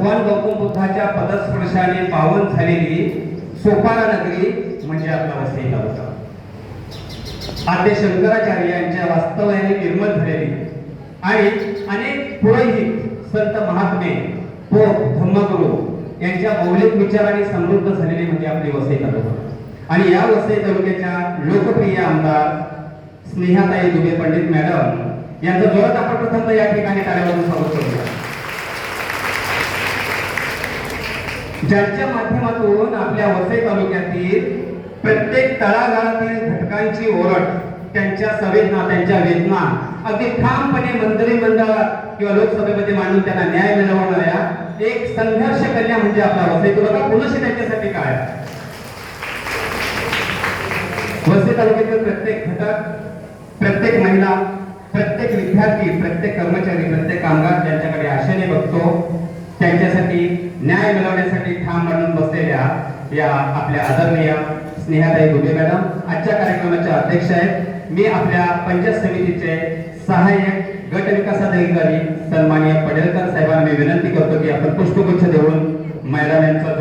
भगवान गौतम बुद्धाच्या पदस्पर्शाने पावन झालेली सोपारा नगरी म्हणजे आपला वसई तालुका. आद्य शंकराचार्य यांच्या वास्तव्याने निर्माण झालेली आणि अनेक पुरोहित संत महात्मे पोप धम्मगुरू यांच्या मौलिक विचारांनी समृद्ध झालेली म्हणजे आपली वसई तालुका. आणि या वसई तालुक्याच्या लोकप्रिय आमदार स्नेहाताई दुबे पंडित मॅडम यांचं जोरात आपण प्रथम या ठिकाणी कार्यालयातून स्वागत करूया, ज्यांच्या माध्यमातून आपल्या वसई तालुक्यातील प्रत्येक तळागाळातील घटकांची ओळख, त्यांच्या संवेदना, त्यांच्या वेदना अगदी ठामपणे मंत्रिमंडळात किंवा लोकसभेमध्ये मांडून त्यांना न्याय मिळवणाऱ्या एक संघर्ष कन्या म्हणजे आपला वसई तालुका. पुनश्च त्यांच्यासाठी काय वसई तालुक्यातील प्रत्येक घटक, प्रत्येक महिला, प्रत्येक विद्यार्थी, प्रत्येक कर्मचारी, प्रत्येक कामगार ज्यांच्याकडे आशेने बघतो, त्यांच्यासाठी न्याय मिळवण्यासाठी ठाम मांडून बसलेल्या या आपल्या आदरणीय स्नेहाताई दुबे मॅडम आजच्या कार्यक्रमाच्या अध्यक्ष आहेत. मी आपल्या पंचायत समितीचे सहाय्यक गट विकास अधिकारी सन्माननीय पडेलकर साहेबांना मी विनंती करतो की आपण पुष्पगुच्छ देऊन मॅडम यांचा